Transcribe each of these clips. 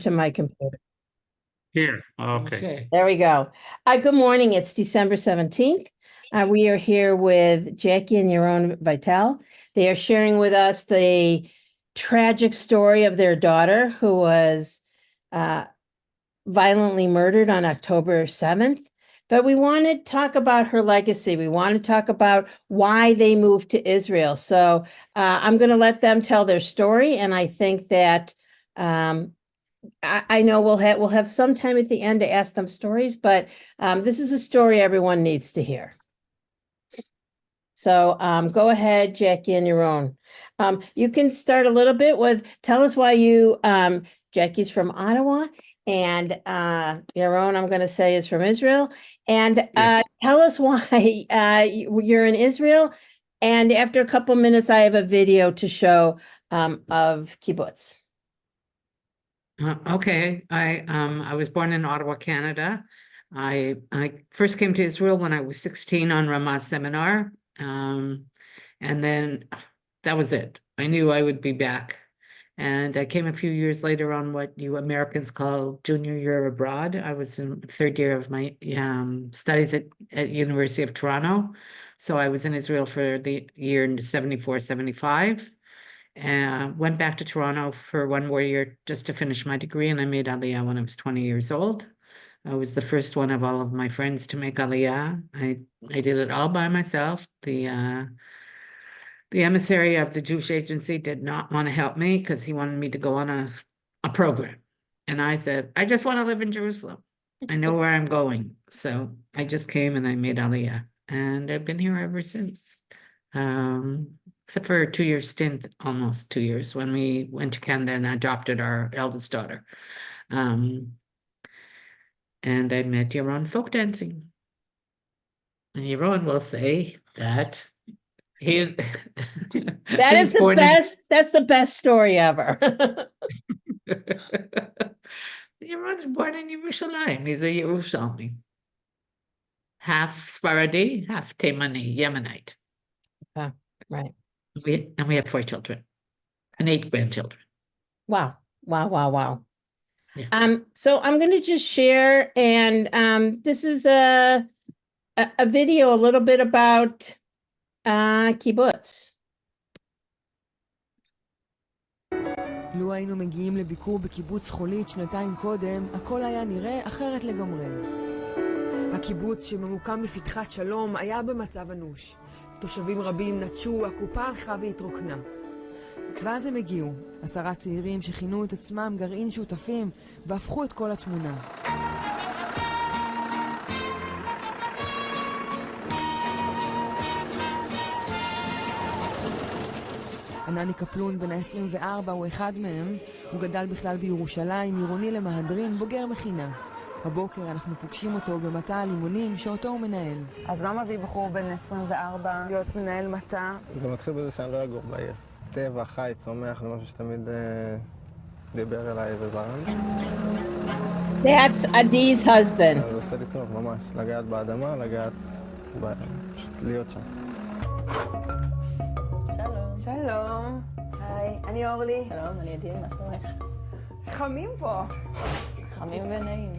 to my computer. Here, okay. There we go. Good morning. It's December 17th. We are here with Jacqui and Yaron Vital. They are sharing with us the tragic story of their daughter who was violently murdered on October 7th. But we want to talk about her legacy. We want to talk about why they moved to Israel. So I'm going to let them tell their story. And I think that I know we'll have some time at the end to ask them stories, but this is a story everyone needs to hear. So go ahead, Jacqui and Yaron. You can start a little bit with, tell us why you, Jacqui's from Ottawa, and Yaron, I'm going to say, is from Israel. And Yes. tell us why you're in Israel. And after a couple minutes, I have a video to show of kibbutz. Okay, I was born in Ottawa, Canada. I first came to Israel when I was 16 on Ramah Seminar, and then that was it. I knew I would be back, and I came a few years later on what you Americans call junior year abroad. I was in the third year of my studies at University of Toronto, so I was in Israel for the year in 74, 75. And went back to Toronto for one more year just to finish my degree, and I made Aliyah when I was 20 years old. I was the first one of all of my friends to make Aliyah. I did it all by myself. The emissary of the Jewish agency did not want to help me because he wanted me to go on a program. And I said, I just want to live in Jerusalem. I know where I'm going. So I just came and I made Aliyah. And I've been here ever since. Except for a 2-year stint, almost 2 years, when we went to Canada and adopted our eldest daughter. And I met Yaron folk dancing. And Yaron will say that he That is the best, that's the best story ever. Yaron's born in Yerushalayim. He's a Yerushalmi. Half Sfaradi, half Temani, Yemenite. Right. We have 4 children and 8 grandchildren. Wow. Wow. Yeah. So I'm going to just share, and this is a video a little bit about kibbutz. לו היינו מגיעים לביקור בקיבוץ חולית 2 קודם, הכל היה נראה אחרת לגמרי. הקיבוץ שממוקם בפתחת שלום היה במצב אנוש. תושבים רבים נטשו, הקופה הלכה והתרוקנה. ואז הם הגיעו, 10 צעירים שכינו את עצמם גרעין שותפים והפכו את כל התמונה. ענני קפלון בן ה-24 הוא אחד מהם. הוא גדל בכלל בירושלים, עירוני למהדרין, בוגר מכינה. בבוקר אנחנו פוגשים אותו במטע הלימונים שאותו הוא מנהל. אז מה מביא בחור בן 24 להיות מנהל מטע? זה מתחיל בזה שאני לא אגור בעיר. טבע, חי, צומח, זה משהו שתמיד דיבר אליי וזרם. That's Adi's husband. זה עושה לי טוב, ממש. לגעת באדמה, פשוט להיות שם. שלום. היי, אני אורלי. שלום, אני עדי, מה שלומך? חמים פה. חמים ונעים.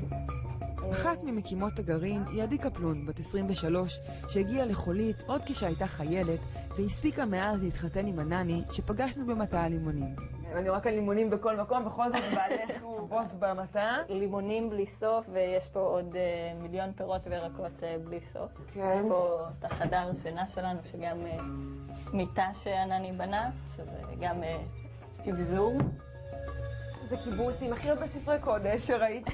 אחת ממקימות הגרעין היא עדי קפלון, בת 23, שהגיעה לחולית עוד כשהייתה חיילת, והספיקה מאז להתחתן עם ענני, שפגשנו במטע הלימונים. אני רואה כאן לימונים בכל מקום, בכל זאת בעלך הוא בוס במטע. לימונים בלי סוף, ויש פה עוד מיליון פירות וירקות בלי סוף. כן. יש פה את החדר שינה שלנו, שגם מיטה שענני בנה, שזה גם אבזור. זה קיבוץ עם הכי הרבה ספרי קודש שראיתי.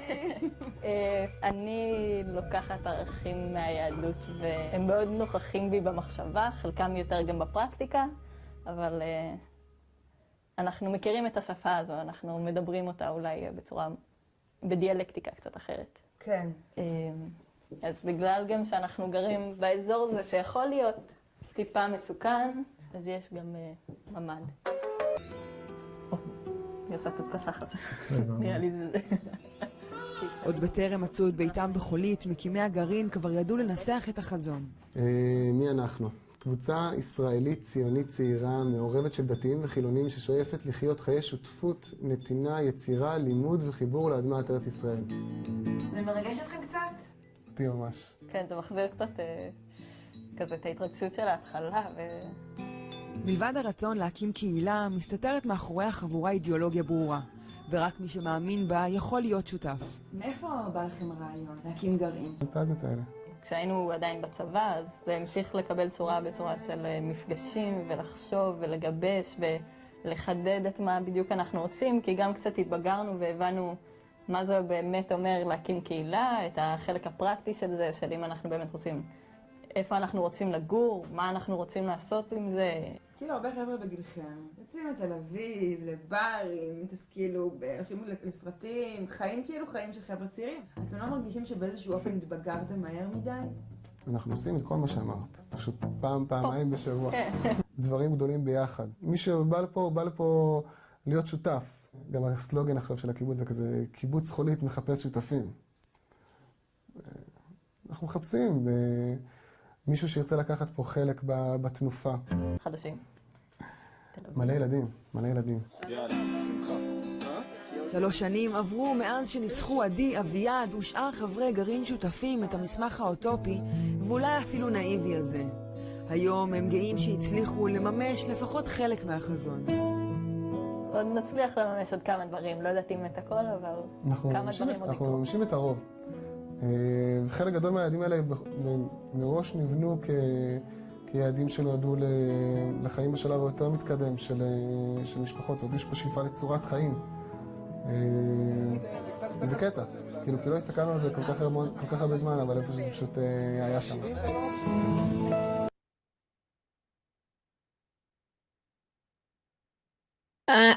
אני לוקחת ערכים מהיהדות, והם מאוד נוכחים בי במחשבה, חלקם יותר גם בפרקטיקה, אבל אנחנו מכירים את השפה הזו, אנחנו מדברים אותה אולי בדיאלקטיקה קצת אחרת. כן. אז בגלל גם שאנחנו גרים באזור הזה שיכול להיות טיפה מסוכן, אז יש גם ממ"ד. אני עושה את הפסח הזה. נראה לי זה. עוד בטרם מצאו את ביתם בחולית, מקימי הגרעין כבר ידעו לנסח את החזון. מי אנחנו? קבוצה ישראלית ציונית צעירה, מעורבת של דתיים וחילונים ששואפת לחיות חיי שותפות, נתינה, יצירה, לימוד וחיבור לאדמת ארץ ישראל. זה מרגש אתכם קצת? אותי ממש. כן, זה מחזיר קצת כזה את ההתרגשות של ההתחלה מלבד הרצון להקים קהילה, מסתתרת מאחורי החבורה אידיאולוגיה ברורה, ורק מי שמאמין בה יכול להיות שותף. מאיפה בא לכם הרעיון להקים גרעין? הפנטזיות האלה. כשהיינו עדיין בצבא, אז זה המשיך לקבל צורה בצורה של מפגשים ולחשוב ולגבש ולחדד את מה בדיוק אנחנו רוצים, כי גם קצת התבגרנו והבנו מה זה באמת אומר להקים קהילה, את החלק הפרקטי של זה, של אם אנחנו באמת רוצים, איפה אנחנו רוצים לגור, מה אנחנו רוצים לעשות עם זה. כאילו הרבה חבר'ה בגילכם, יוצאים לתל אביב, לברים, כאילו, הולכים לסרטים, חיים כאילו חיים של חבר'ה צעירים. אתם לא מרגישים שבאיזשהו אופן התבגרתם מהר מדי? אנחנו עושים את כל מה שאמרת, פשוט פעמיים בשבוע. דברים גדולים ביחד. מי שבא לפה, הוא בא לפה להיות שותף. גם הסלוגן עכשיו של הקיבוץ זה כזה, קיבוץ חולית מחפש שותפים. אנחנו מחפשים מישהו שירצה לקחת פה חלק בתנופה. חדשים. מלא ילדים, מלא ילדים. 3 שנים עברו מאז שניסחו עדי, אביעד ושאר חברי גרעין שותפים את המסמך האוטופי, ואולי אפילו נאיבי הזה. היום הם גאים שהצליחו לממש לפחות חלק מהחזון. עוד נצליח לממש עוד כמה דברים, לא יודעת אם את הכל, אבל כמה דברים עוד אנחנו יקרו. מממשים את הרוב. וחלק גדול מהיעדים האלה מראש נבנו כיעדים שנועדו לחיים בשלב היותר מתקדם של משפחות. זאת אומרת, יש פה שאיפה לצורת חיים. זה קטע, כאילו, כי לא הסתכלנו על זה כל כך הרבה זמן, אבל איפה שזה פשוט היה שם.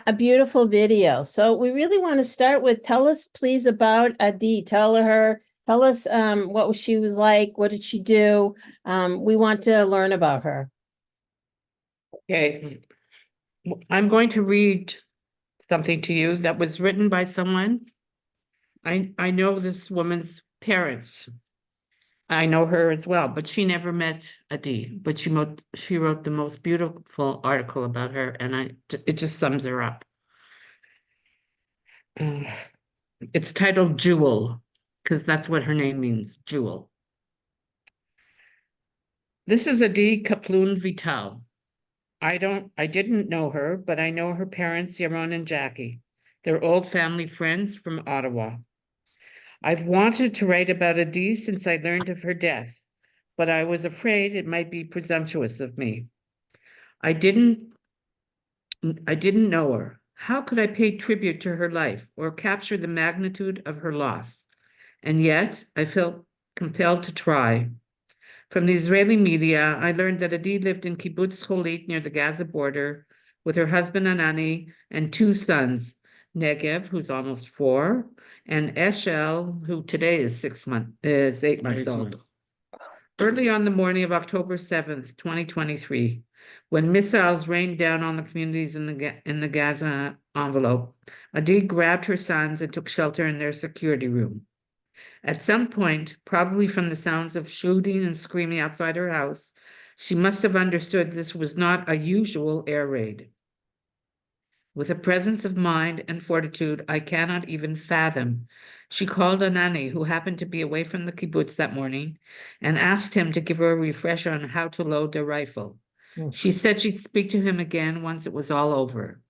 A beautiful video. So we really want to start with, tell us please about Adi. Tell us what she was like, what did she do? We want to learn about her. Okay. I'm going to read something to you that was written by someone. I know this woman's parents. I know her as well, but she never met Adi. But she wrote the most beautiful article about her, and it just sums her up. It's titled Jewel, because that's what her name means, Jewel. This is Adi Kaploon Vital. I didn't know her, but I know her parents, Yaron and Jacqui. They're old family friends from Ottawa. I've wanted to write about Adi since I learned of her death, but I was afraid it might be presumptuous of me. I didn't know her. How could I pay tribute to her life or capture the magnitude of her loss? And yet I felt compelled to try. From the Israeli media, I learned that Adi lived in Kibbutz Cholit near the Gaza border with her husband Anani and 2 sons, Negev, who's almost 4, and Eshel, who today is 8 months old. Early on the morning of October 7th, 2023, when missiles rained down on the communities in the Gaza envelope, Adi grabbed her sons and took shelter in their security room. At some point, probably from the sounds of shooting and screaming outside her house, she must have understood this was not a usual air raid. With a presence of mind and fortitude I cannot even fathom, she called Anani, who happened to be away from the kibbutz that morning, and asked him to give her a refresher on how to load their rifle. She said she'd speak to him again once it was all over.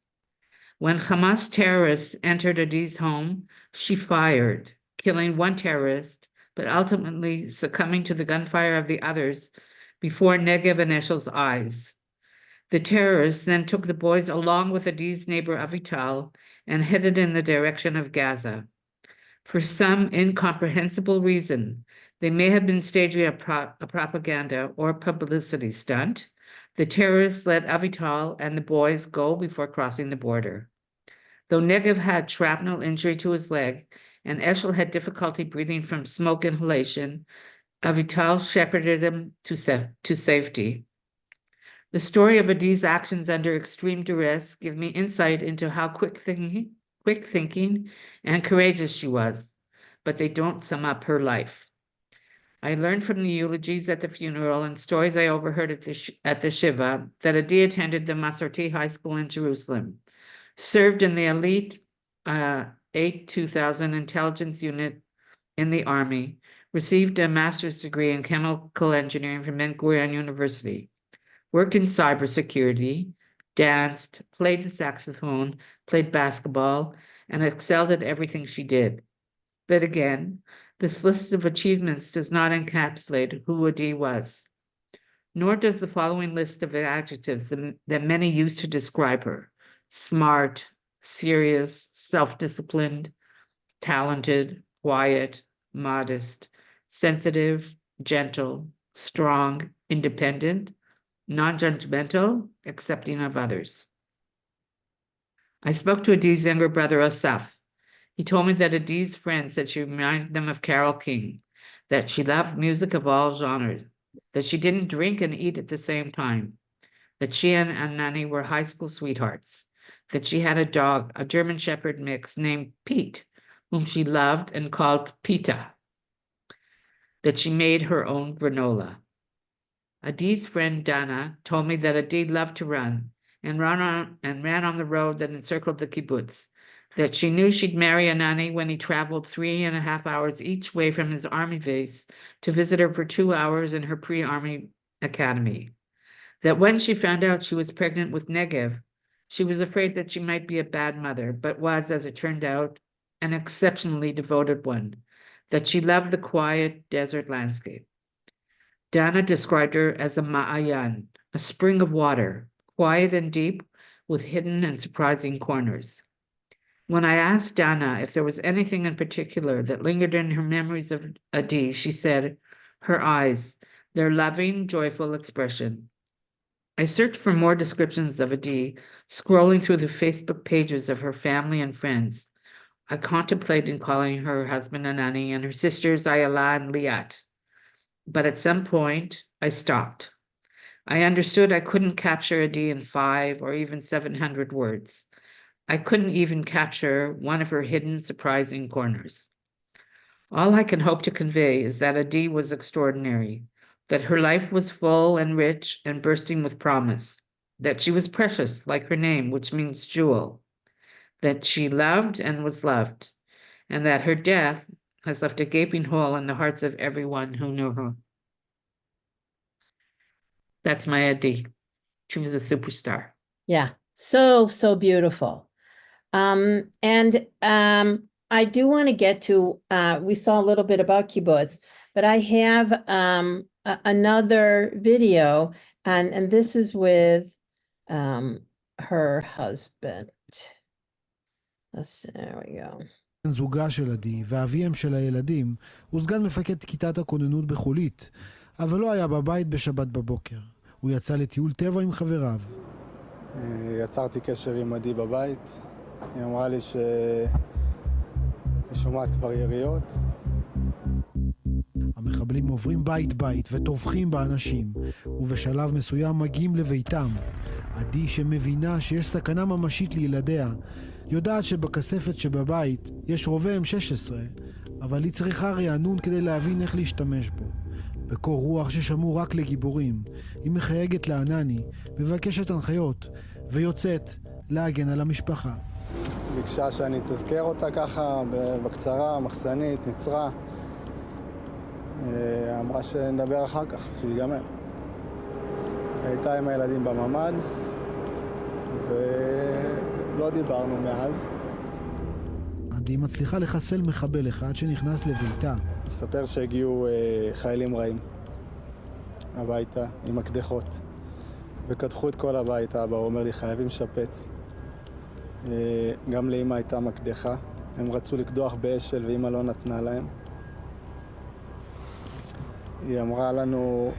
When Hamas terrorists entered Adi's home, she fired, killing 1 terrorist, but ultimately succumbing to the gunfire of the others before Negev and Eshel's eyes. The terrorists then took the boys along with Adi's neighbor Avital and headed in the direction of Gaza. For some incomprehensible reason, they may have been staging a propaganda or publicity stunt. The terrorists let Avital and the boys go before crossing the border. Though Negev had shrapnel injury to his leg and Eshel had difficulty breathing from smoke inhalation, Avital shepherded him to safety. The story of Adi's actions under extreme duress give me insight into how quick thinking and courageous she was, but they don't sum up her life. I learned from the eulogies at the funeral and stories I overheard at the Shiva that Adi attended the Masorti High School in Jerusalem, served in the elite 8-2000 intelligence unit in the Army, received a master's degree in chemical engineering from Ben-Gurion University, worked in cybersecurity, danced, played the saxophone, played basketball, and excelled at everything she did. But again, this list of achievements does not encapsulate who Adi was, nor does the following list of adjectives that many use to describe her: smart, serious, self-disciplined, talented, quiet, modest, sensitive, gentle, strong, independent, non-judgmental, accepting of others. I spoke to Adi's younger brother, Asaf. He told me that Adi's friends said she reminded them of Carole King, that she loved music of all genres, that she didn't drink and eat at the same time, that she and Anani were high school sweethearts, that she had a dog, a German Shepherd mix named Pete, whom she loved and called Pita, that she made her own granola. Adi's friend Dana told me that Adi loved to run and ran on the road that encircled the kibbutz, that she knew she'd marry Anani when he traveled 3.5 hours each way from his army base to visit her for 2 hours in her pre-army academy, that when she found out she was pregnant with Negev, she was afraid that she might be a bad mother, but was, as it turned out, an exceptionally devoted one, that she loved the quiet desert landscape. Dana described her as a ma'ayan, a spring of water, quiet and deep, with hidden and surprising corners. When I asked Dana if there was anything in particular that lingered in her memories of Adi, she said, her eyes, their loving, joyful expression. I searched for more descriptions of Adi, scrolling through the Facebook pages of her family and friends. I contemplated calling her husband Anani and her sisters Ayala and Liat. But at some point, I stopped. I understood I couldn't capture Adi in 5 or even 700 words. I couldn't even capture one of her hidden, surprising corners. All I can hope to convey is that Adi was extraordinary, that her life was full and rich and bursting with promise, that she was precious, like her name, which means jewel, that she loved and was loved, and that her death has left a gaping hole in the hearts of everyone who knew her. That's my Adi. She was a superstar. Yeah, so beautiful. I do want to get to, we saw a little bit about kibbutz, but I have another video, and this is with her husband. There we go. בן זוגה של עדי ואביהם של הילדים הוא סגן מפקד כיתת הכוננות בחולית, אבל לא היה בבית בשבת בבוקר. הוא יצא לטיול טבע עם חבריו. יצרתי קשר עם עדי בבית. היא אמרה לי שהיא שומעת כבר יריות. המחבלים עוברים בית וטובחים באנשים, ובשלב מסוים מגיעים לביתם. עדי שמבינה שיש סכנה ממשית לילדיה, יודעת שבכספת שבבית יש רובה M16, אבל היא צריכה רענון כדי להבין איך להשתמש בו. בקור רוח ששמעו רק לגיבורים, היא מחייגת לענני, מבקשת הנחיות, ויוצאת להגן על המשפחה. ביקשה שאני תזכר אותה ככה, בקצרה, מחסנית, נצרה. אמרה שנדבר אחר כך, שיגמר. הייתה עם הילדים בממ"ד, ולא דיברנו מאז. עדי מצליחה לחסל מחבל אחד שנכנס לביתה. מספר שהגיעו חיילים רעים הביתה עם מקדחות, וקדחו את כל הבית. אבא אומר לי, חייבים לשפץ. גם לאמא הייתה מקדחה. הם רצו לקדוח באשל ואמא לא נתנה להם. היא אמרה לנו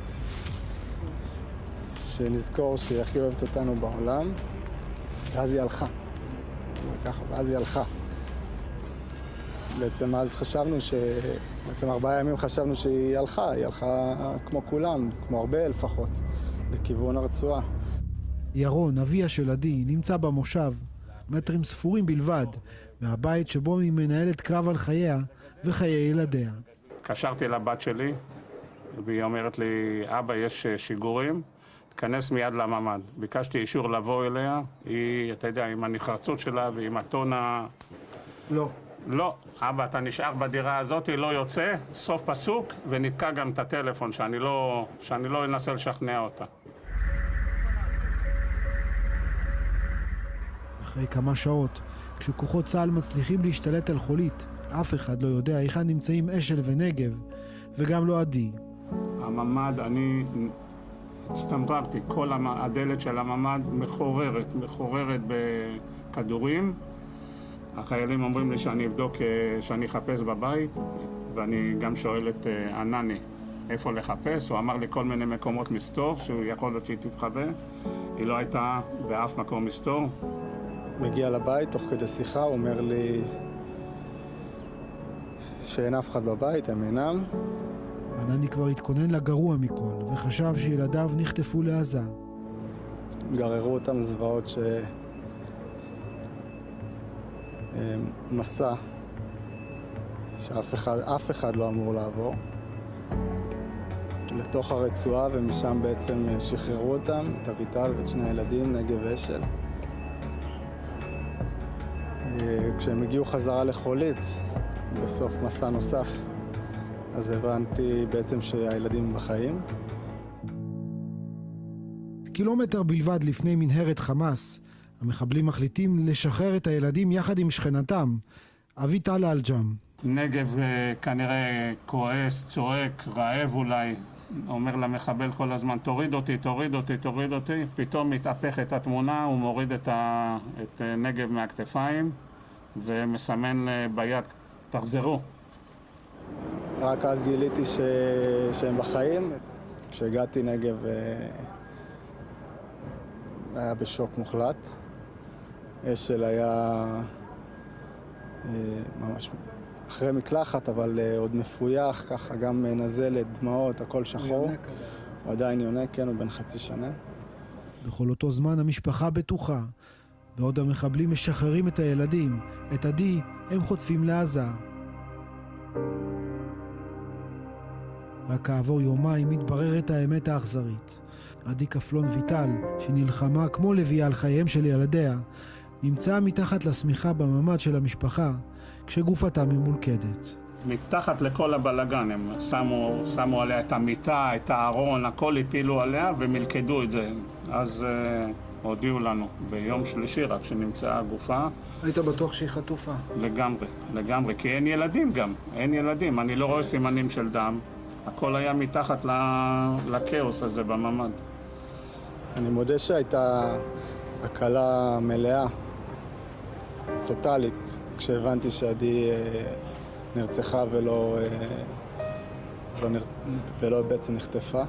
שנזכור שהיא הכי אוהבת אותנו בעולם, ואז היא הלכה. ככה, ואז היא הלכה. בעצם אז חשבנו בעצם 4 ימים חשבנו שהיא הלכה. היא הלכה כמו כולם, כמו הרבה לפחות, לכיוון הרצועה. ירון, אביה של עדי, נמצא במושב, מטרים ספורים בלבד, מהבית שבו היא מנהלת קרב על חייה וחיי ילדיה. התקשרתי לבת שלי, והיא אומרת לי, אבא, יש שיגורים, תכנס מיד לממ"ד. ביקשתי אישור לבוא אליה, היא, אתה יודע, עם הנחרצות שלה ועם הטון לא. לא, אבא, אתה נשאר בדירה הזאת, לא יוצא, סוף פסוק, ונתקע גם את הטלפון, שאני לא אנסה לשכנע אותה. אחרי כמה שעות, כשכוחות צה"ל מצליחים להשתלט על חולית, אף אחד לא יודע היכן נמצאים אשל ונגב, וגם לא עדי. הממ"ד, אני הצטמררתי, כל הדלת של הממ"ד מחוררת בכדורים. החיילים אומרים לי שאני אבדוק, שאני אחפש בבית, ואני גם שואל את ענני איפה לחפש. הוא אמר לי כל מיני מקומות מסתור, שהוא יכול להיות שהיא תתחבא. היא לא הייתה באף מקום מסתור. מגיע לבית, תוך כדי שיחה, הוא אומר לי שאין אף אחד בבית, הם אינם. ענני כבר התכונן לגרוע מכל, וחשב שילדיו נחטפו לעזה. גררו אותם זוועות מסע שאף אחד לא אמור לעבור לתוך הרצועה, ומשם בעצם שחררו אותם, את אביטל ואת שני הילדים, נגב ואשל. כשהם הגיעו חזרה לחולית בסוף מסע נוסף, אז הבנתי בעצם שהילדים בחיים. קילומטר בלבד לפני מנהרת חמאס, המחבלים מחליטים לשחרר את הילדים יחד עם שכנתם, אביטל אלג'ם. נגב כנראה כועס, צועק, רעב אולי, אומר למחבל כל הזמן, תוריד אותי, תוריד אותי, תוריד אותי. פתאום מתהפכת התמונה, הוא מוריד את נגב מהכתפיים ומסמן ביד, תחזרו. רק אז גיליתי שהם בחיים. כשהגעתי נגב היה בשוק מוחלט. אשל היה ממש אחרי מקלחת, אבל עוד מפויח, ככה גם נזלת, דמעות, הכל שחור. הוא עדיין יונק, כן, הוא בן חצי שנה. בכל אותו זמן המשפחה בטוחה. בעוד המחבלים משחררים את הילדים, את עדי הם חוטפים לעזה. רק כעבור יומיים מתבררת האמת האכזרית. עדי כפלון ויטל, שנלחמה כמו לביאה על חייהם של ילדיה, נמצאה מתחת לשמיכה בממ"ד של המשפחה, כשגופתה ממולכדת. מתחת לכל הבלגן, הם שמו עליה את המיטה, את הארון, הכל הפילו עליה ומלכדו את זה. אז הודיעו לנו ביום שלישי רק שנמצאה הגופה. היית בטוח שהיא חטופה? לגמרי, לגמרי, כי אין ילדים גם, אין ילדים, אני לא רואה סימנים של דם. הכל היה מתחת לכאוס הזה בממ"ד. אני מודה שהייתה הקלה מלאה, טוטלית, כשהבנתי שעדי נרצחה ולא בעצם נחטפה.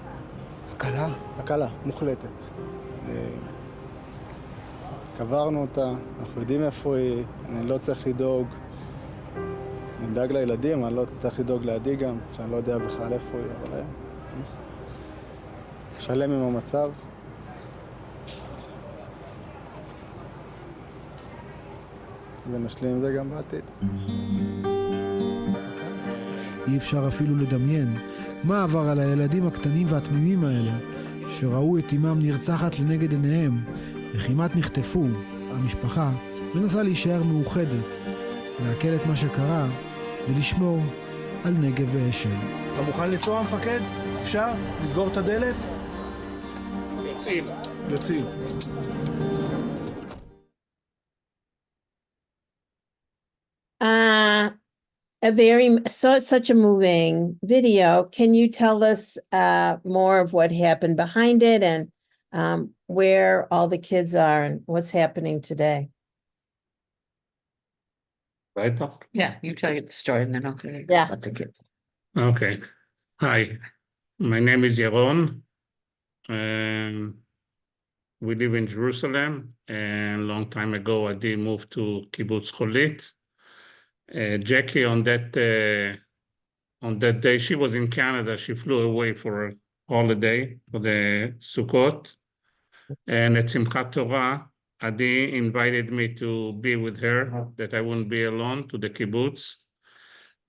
הקלה? הקלה, מוחלטת. קברנו אותה, אנחנו יודעים איפה היא, אני לא צריך לדאוג. אני מדאג לילדים, אני לא צריך לדאוג לעדי גם, שאני לא יודע בכלל איפה היא, אבל שלם עם המצב. ונשלים עם זה גם בעתיד. אי אפשר אפילו לדמיין מה עבר על הילדים הקטנים והתמימים האלה, שראו את אמם נרצחת לנגד עיניהם, וכמעט נחטפו. המשפחה מנסה להישאר מאוחדת, להקל את מה שקרה ולשמור על נגב ואשל. אתה מוכן לנסוע, המפקד? אפשר? לסגור את הדלת? יוצאים. יוצאים. Such a moving video. Can you tell us more of what happened behind it and where all the kids are and what's happening today? Right? Yeah, you tell the story and then I'll tell you Yeah. about the kids. Okay. Hi, my name is Yaron. We live in Jerusalem, and a long time ago, Adi moved to Kibbutz Cholit. Jacqui, on that day, she was in Canada. She flew away for a holiday for the Sukkot. And at Simchat Torah, Adi invited me to be with her, that I wouldn't be alone, to the kibbutz.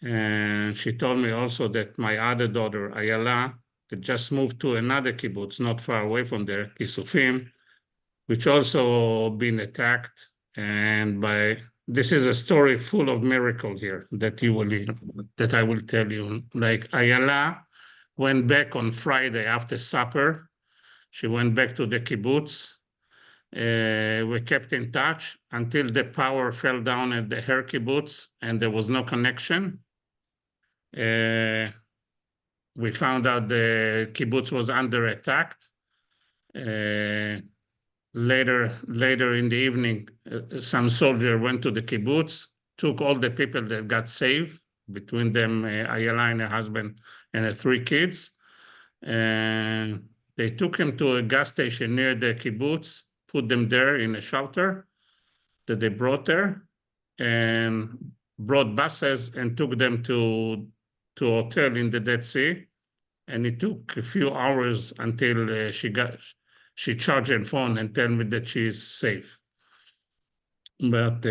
And she told me also that my other daughter, Ayala, that just moved to another kibbutz not far away from there, Kisufim, which also been attacked. And this is a story full of miracle here that I will tell you. Like Ayala went back on Friday after supper. She went back to the kibbutz. We kept in touch until the power fell down at her kibbutz and there was no connection. We found out the kibbutz was under attack. Later in the evening, some soldier went to the kibbutz, took all the people that got saved, between them Ayala and her husband and her 3 kids. And they took him to a gas station near the kibbutz, put them there in a shelter that they brought there, and brought buses and took them to a hotel in the Dead Sea. And it took a few hours until she charged her phone and told me that she is safe. But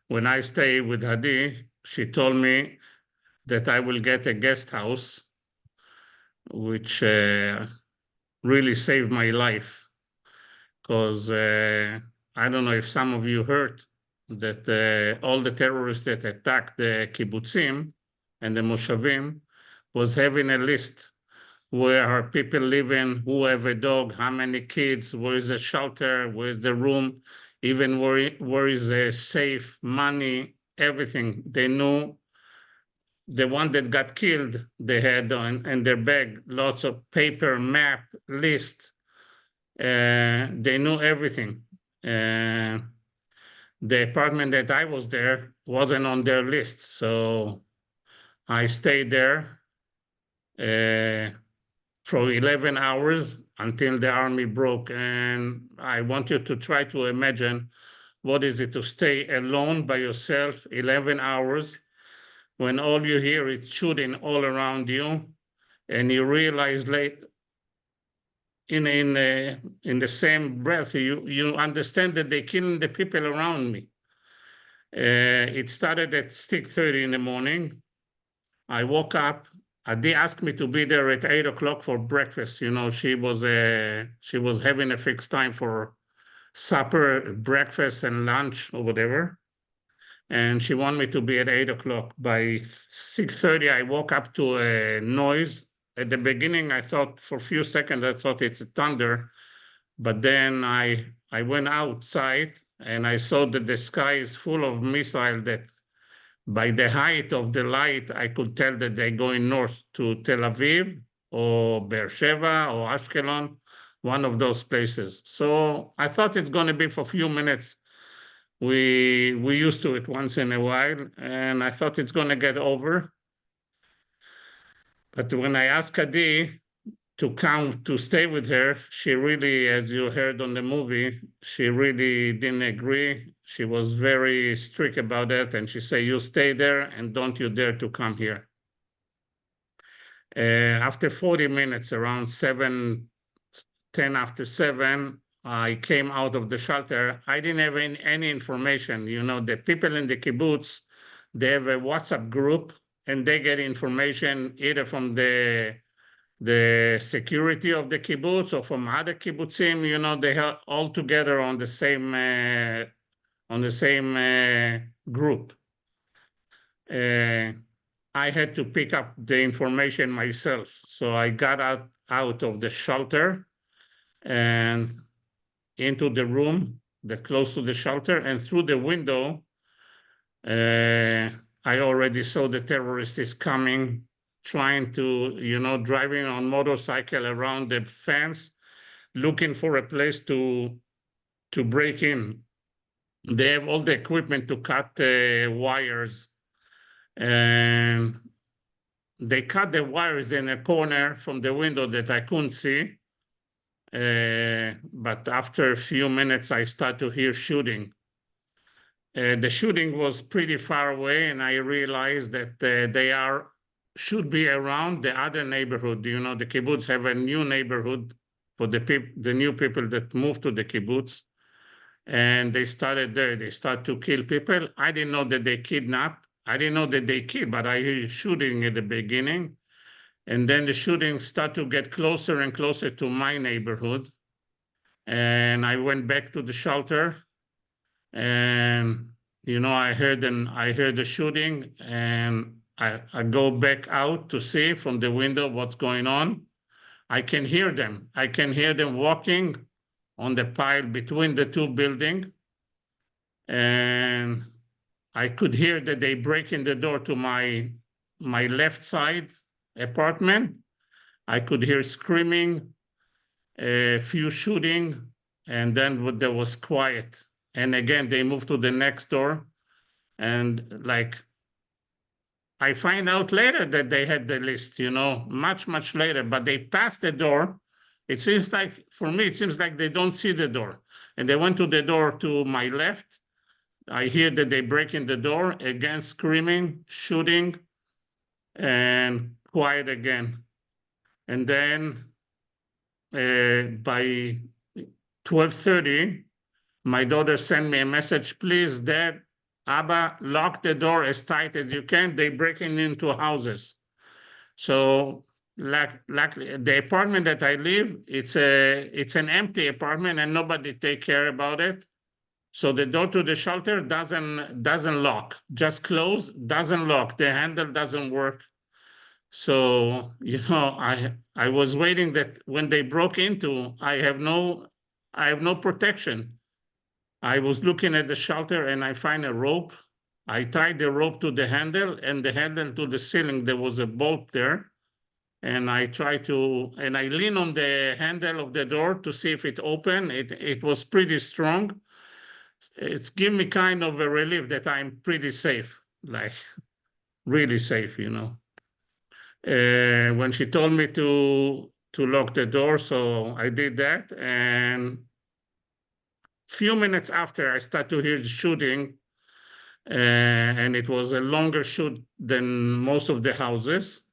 when I stayed with Hadi, she told me that I will get a guest house, which really saved my life. Because I don't know if some of you heard that all the terrorists that attacked the kibbutzim and the moshavim was having a list where are people living, who have a dog, how many kids, where is the shelter, where is the room, even where is a safe, money, everything. They knew. The one that got killed, they had in their bag lots of paper, map, list. They knew everything. The apartment that I was there wasn't on their list, so I stayed there for 11 hours until the army broke. And I want you to try to imagine what is it to stay alone by yourself 11 hours when all you hear is shooting all around you, and you realize in the same breath, you understand that they're killing the people around me. It started at 6:30 in the morning. I woke up. Adi asked me to be there at 8 o'clock for breakfast. You know, she was having a fixed time for supper, breakfast, and lunch or whatever. And she wanted me to be at 8 o'clock. By 6:30, I woke up to a noise. At the beginning, I thought for a few seconds, I thought it's thunder. But then I went outside and I saw that the sky is full of missiles that by the height of the light, I could tell that they're going north to Tel Aviv or Beersheba or Ashkelon, one of those places. So I thought it's going to be for a few minutes. We used to it once in a while, and I thought it's going to get over. But when I asked Adi to come to stay with her, she really, as you heard on the movie, she really didn't agree. She was very strict about that, and she said, you stay there and don't you dare to come here. After 40 minutes, around 10 after 7, I came out of the shelter. I didn't have any information. You know, the people in the kibbutz, they have a WhatsApp group, and they get information either from the security of the kibbutz or from other kibbutzim. You know, they are all together on the same group. I had to pick up the information myself. So I got out of the shelter and into the room that close to the shelter, and through the window, I already saw the terrorists coming, trying to, you know, driving on motorcycle around the fence, looking for a place to break in. They have all the equipment to cut wires, and they cut the wires in a corner from the window that I couldn't see. But after a few minutes, I start to hear shooting. The shooting was pretty far away, and I realized that they should be around the other neighborhood. You know, the kibbutz have a new neighborhood for the new people that moved to the kibbutz, and they started there. They start to kill people. I didn't know that they kidnapped. I didn't know that they killed, but I heard shooting at the beginning. And then the shooting started to get closer and closer to my neighborhood. And I went back to the shelter, and I heard the shooting, and I go back out to see from the window what's going on. I can hear them. I can hear them walking on the pile between the two buildings, and I could hear that they break in the door to my left side apartment. I could hear screaming, a few shooting, and then there was quiet. And again, they moved to the next door, and I find out later that they had the list, much, much later, but they passed the door. It seems like, for me, it seems like they don't see the door. And they went to the door to my left. I hear that they break in the door, again, screaming, shooting, and quiet again. And then by 12:30, my daughter sent me a message, please, Dad, Abba, lock the door as tight as you can. They're breaking into houses. So luckily, the apartment that I live, it's an empty apartment and nobody take care about it. So the door to the shelter doesn't lock, just close, doesn't lock. The handle doesn't work. So, I was waiting that when they broke into, I have no protection. I was looking at the shelter and I find a rope. I tied the rope to the handle and the handle to the ceiling. There was a bolt there. And I lean on the handle of the door to see if it opened. It was pretty strong. It's given me kind of a relief that I'm pretty safe, like really safe, when she told me to lock the door, so I did that. And few minutes after, I start to hear the shooting, and it was a longer shoot than most of the houses.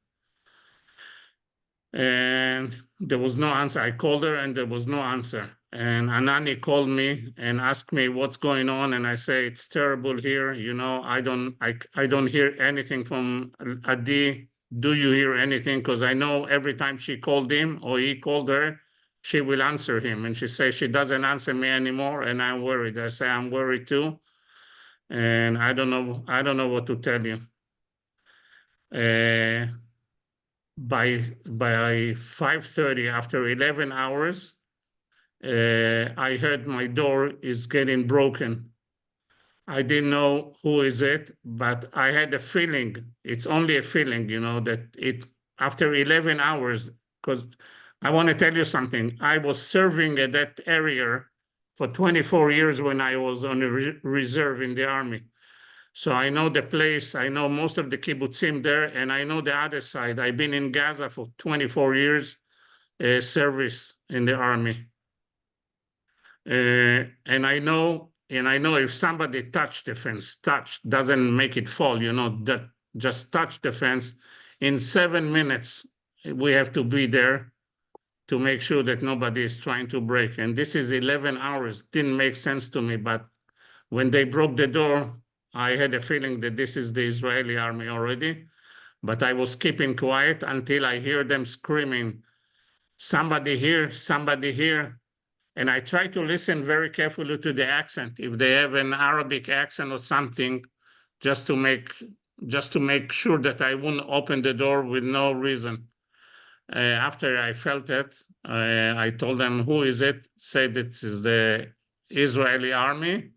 And there was no answer. I called her, and there was no answer. And Anani called me and asked me what's going on, and I say it's terrible here. I don't hear anything from Adi. Do you hear anything? Because I know every time she called him or he called her, she will answer him. And she says she doesn't answer me anymore, and I'm worried. I say I'm worried too, and I don't know what to tell you. By 5:30, after 11 hours, I heard my door is getting broken. I didn't know who is it, but I had a feeling, it's only a feeling, that after 11 hours, because I want to tell you something. I was serving at that area for 24 years when I was on a reserve in the army. So I know the place, I know most of the kibbutzim there, and I know the other side. I've been in Gaza for 24 years, service in the army. And I know if somebody touched the fence, doesn't make it fall, that just touch the fence, in 7 minutes, we have to be there to make sure that nobody is trying to break. And this is 11 hours, didn't make sense to me. But when they broke the door, I had a feeling that this is the Israeli army already. But I was keeping quiet until I hear them screaming, somebody here, somebody here. And I try to listen very carefully to the accent, if they have an Arabic accent or something, just to make sure that I wouldn't open the door with no reason. After I felt it, I told them, who is it? Said it is the Israeli army.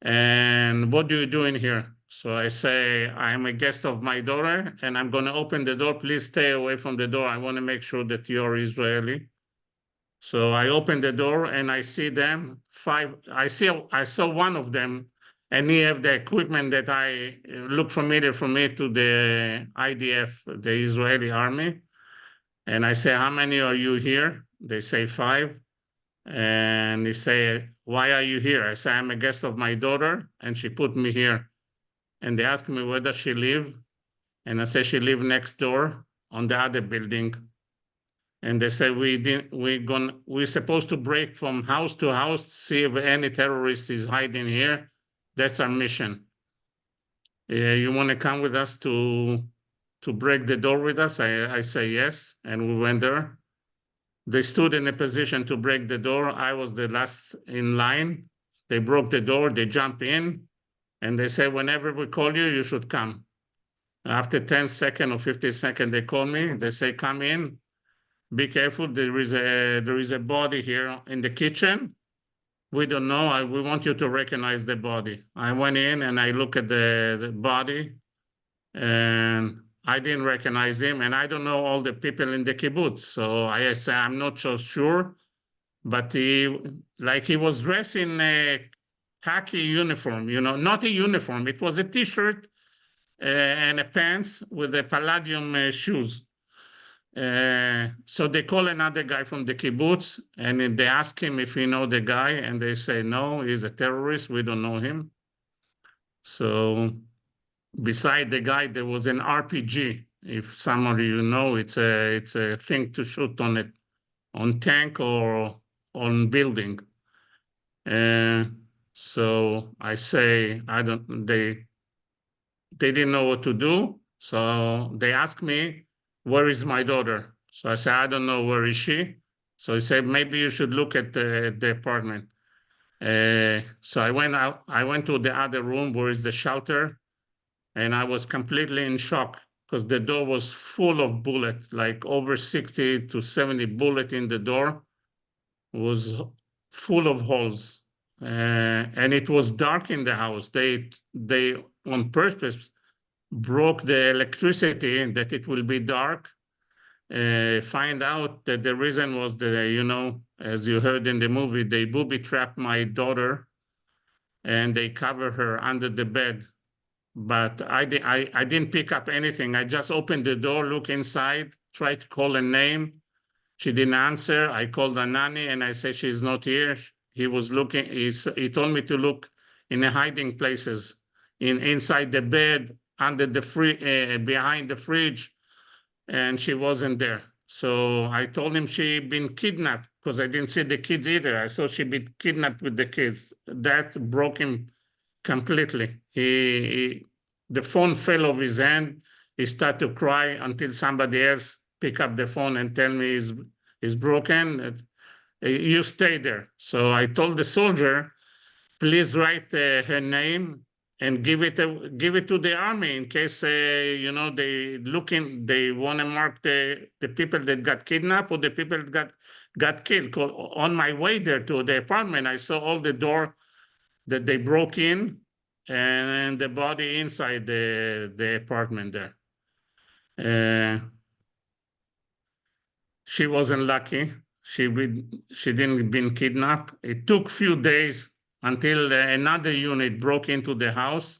And what do you do in here? So I say, I'm a guest of my daughter, and I'm going to open the door. Please stay away from the door. I want to make sure that you're Israeli. So I opened the door and I see them, I saw one of them, and he have the equipment that I look familiar for me to the IDF, the Israeli army. And I say, how many are you here? They say 5. And they say, why are you here? I say, I'm a guest of my daughter, and she put me here. And they ask me, where does she live? And I say, she live next door on the other building. And they say, we're supposed to break from house to house, see if any terrorist is hiding here. That's our mission. You want to come with us to to break the door with us? I say yes, and we went there. They stood in a position to break the door. I was the last in line. They broke the door, they jump in, and they say, whenever we call you, you should come. After 10 seconds or 15 seconds, they call me. They say, come in. Be careful. There is a body here in the kitchen. We don't know. We want you to recognize the body. I went in and I look at the body, and I didn't recognize him. And I don't know all the people in the kibbutz. So I say, I'm not so sure. But he was dressed in a khaki uniform, not a uniform. It was a T-shirt and a pants with the palladium shoes. So they call another guy from the kibbutz, and they ask him if he know the guy, and they say, no, he's a terrorist. We don't know him. So beside the guy, there was an RPG. If some of you know, it's a thing to shoot on tank or on building. So I say, they didn't know what to do. So they asked me, where is my daughter? So I said, I don't know, where is she? So he said, maybe you should look at the apartment. So I went out, I went to the other room where is the shelter, and I was completely in shock because the door was full of bullets, like over 60 to 70 bullets in the door. It was full of holes. And it was dark in the house. They on purpose broke the electricity that it will be dark. Find out that the reason was as you heard in the movie, they booby trapped my daughter and they cover her under the bed. But I didn't pick up anything. I just opened the door, look inside, tried to call a name. She didn't answer. I called a nanny and I said, she's not here. He was looking, he told me to look in the hiding places, inside the bed, under the behind the fridge, and she wasn't there. So I told him she'd been kidnapped because I didn't see the kids either. I saw she'd been kidnapped with the kids. That broke him completely. The phone fell off his hand. He started to cry until somebody else pick up the phone and tell me it's broken. You stay there. So I told the soldier, please write her name and give it to the army in case they want to mark the people that got kidnapped or the people that got killed. On my way there to the apartment, I saw all the door that they broke in and the body inside the apartment there. She wasn't lucky. She didn't been kidnapped. It took a few days until another unit broke into the house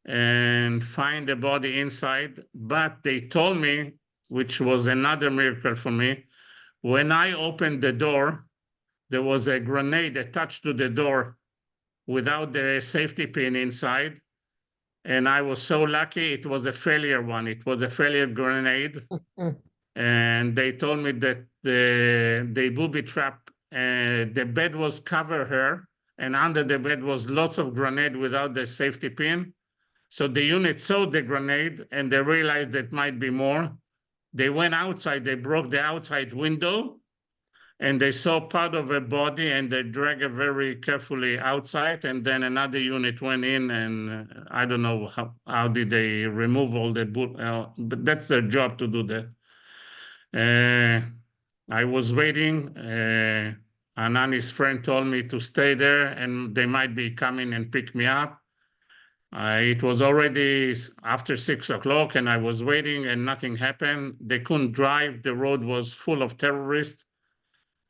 and find the body inside. But they told me, which was another miracle for me, when I opened the door, there was a grenade attached to the door without the safety pin inside. And I was so lucky, it was a failure one. It was a failure grenade. And they told me that they booby trapped, the bed was cover her, and under the bed was lots of grenade without the safety pin. So the unit saw the grenade and they realized that might be more. They went outside, they broke the outside window and they saw part of a body and they dragged it very carefully outside. And then another unit went in and I don't know how did they remove all the but that's their job to do that. I was waiting. Anani's friend told me to stay there and they might be coming and pick me up. It was already after 6 o'clock and I was waiting and nothing happened. They couldn't drive. The road was full of terrorists.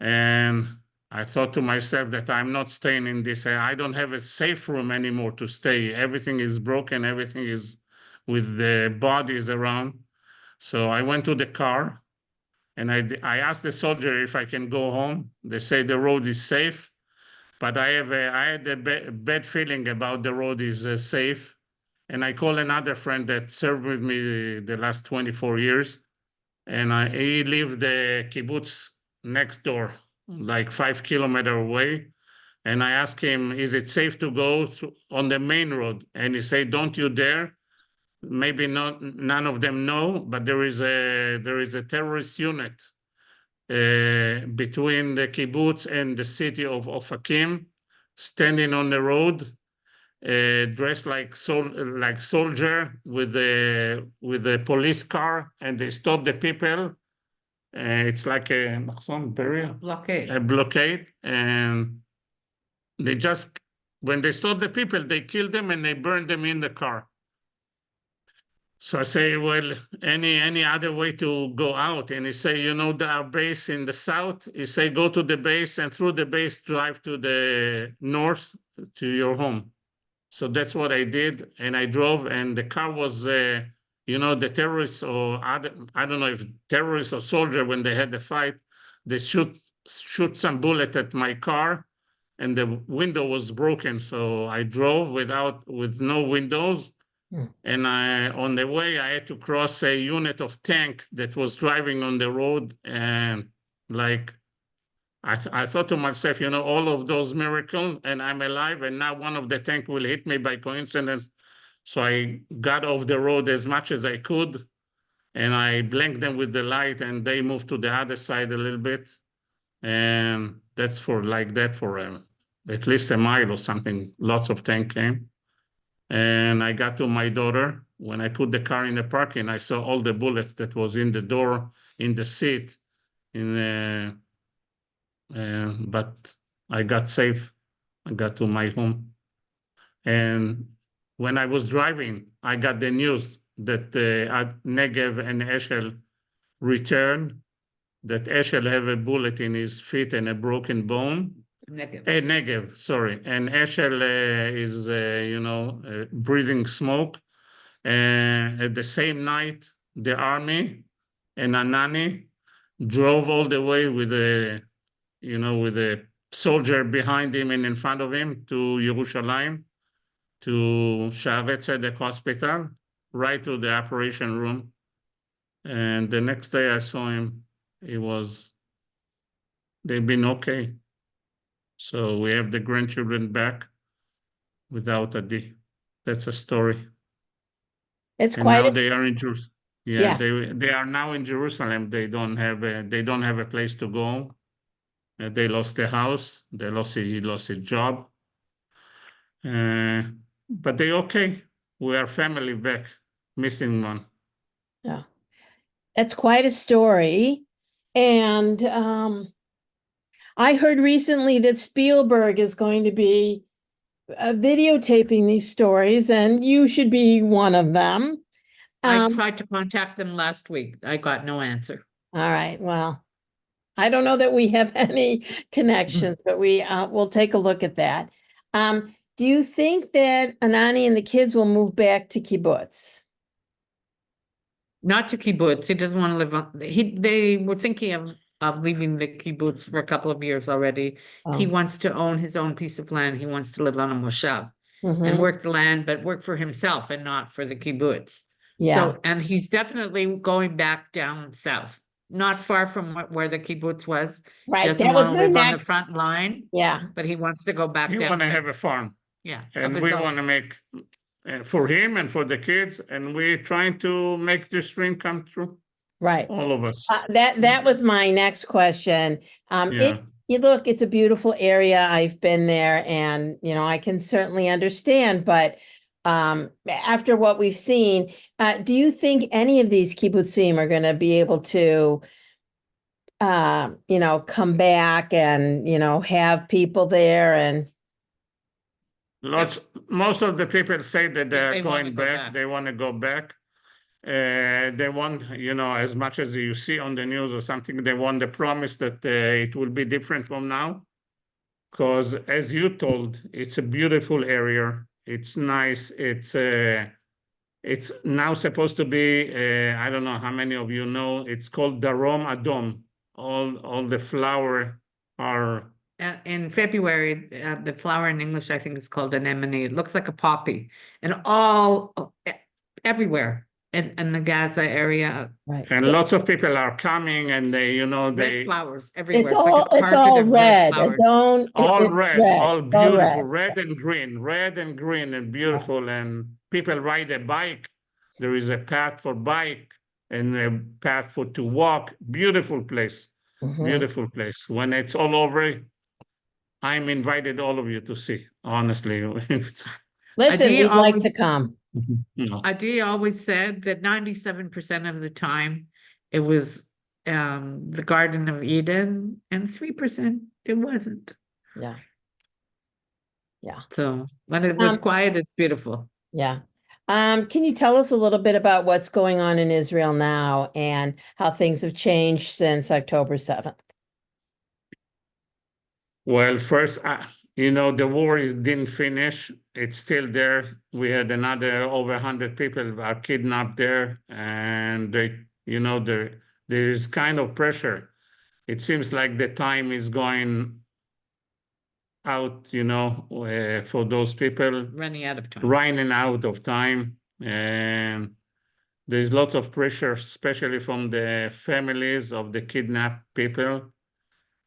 And I thought to myself that I'm not staying in this. I don't have a safe room anymore to stay. Everything is broken. Everything is with the bodies around. So I went to the car and I asked the soldier if I can go home. They say the road is safe, but I had a bad feeling about the road is safe. And I called another friend that served with me the last 24 years. And he lived the kibbutz next door, like 5 kilometers away. And I asked him, is it safe to go on the main road? And he said, don't you dare. maybe none of them know, but there is a terrorist unit between the kibbutz and the city of Ofakim, standing on the road, dressed like soldier with a police car, and they stop the people. It's like a blockade, and they just, when they stop the people, they kill them and they burn them in the car. So I say, well, any other way to go out? And he say, our base in the south. He say, go to the base, and through the base, drive to the north to your home. So that's what I did, and I drove, and the car was, the terrorists, or other, I don't know if terrorists or soldier, when they had the fight, they shoot some bullet at my car, and the window was broken. So I drove with no windows. And on the way, I had to cross a unit of tank that was driving on the road. And I thought to myself, all of those miracles, and I'm alive, and now one of the tank will hit me by coincidence. So I got off the road as much as I could, and I blanked them with the light, and they moved to the other side a little bit. And that's for at least a mile or something. Lots of tank came. And I got to my daughter. When I put the car in the parking, I saw all the bullets that was in the door, in the seat, but I got safe. I got to my home. And when I was driving, I got the news that Negev and Eshel returned, that Eshel have a bullet in his feet and a broken bone. Negev, sorry. And Eshel is, breathing smoke. And at the same night, the army and Anani drove all the way with a soldier behind him and in front of him to Yerushalayim, to Shaarei Tzedek Hospital, right to the operation room. And the next day I saw him, they've been okay. So we have the grandchildren back without Adi. That's a story. It's And quite now a they are in Jerusalem. Yeah. They are now in Jerusalem. They don't have a place to go. They lost their house. He lost his job. But they okay. We are family back. Missing one. Yeah. That's quite a story. And I heard recently that Spielberg is going to be videotaping these stories, and you should be one of them. I tried to contact them last week. I got no answer. All right. Well, I don't know that we have any connections, but we'll take a look at that. Do you think that Anani and the kids will move back to kibbutz? Not to kibbutz. He doesn't want to live on. They were thinking of leaving the kibbutz for a couple of years already. He wants to own his own piece of land. He wants to live on a moshav and work the land, but work for himself and not for the kibbutz. Yeah. So, and he's definitely going back down south, not far from where the kibbutz was. Right. Doesn't That was want to my live on the next. front line, Yeah. but he wants to go back We down. want to there. have a farm. Yeah. And of we his own. want to make for him and for the kids, and we're trying to make this dream come true. Right. All of us. That was my next question. Look, it's a beautiful area. I've been there, and I can certainly understand, but after what we've seen, do you think any of these kibbutzim are going to be able to come back and have people there? And Most of the people say that they're They wanna going go back. back. They want to go back. They want, as much as you see on the news or something, they want the promise that it will be different from now. Because as you told, it's a beautiful area. It's nice. It's now supposed to be, I don't know how many of you know, it's called Darom Adom. All the flower are... In February, the flower in English, I think it's called anemone. It looks like a poppy, and everywhere in the Gaza area. right. And lots of people are coming, and Red flowers everywhere. It's like a all carpet of red. flowers. all It's red, all all beautiful, red. red and green and beautiful. And people ride a bike There is a path for bike and a path to walk. Beautiful place. Mhm. Beautiful place. When it's all over, I'm invited all of you to see, honestly. Listen, Adi we'd like always- to come. No. Adi always said that 97% of the time it was the Garden of Eden, and 3% it wasn't. Yeah. Yeah. So when it was Um, quiet, it's beautiful. Yeah. Can you tell us a little bit about what's going on in Israel now and how things have changed since October 7th? Well, first, the war didn't finish. It's still there. We had another over 100 people are kidnapped there, and there's kind of pressure. It seems like the time is going out, for those people. Running out of time. Running out of time. And there's lots of pressure, especially from the families of the kidnapped people.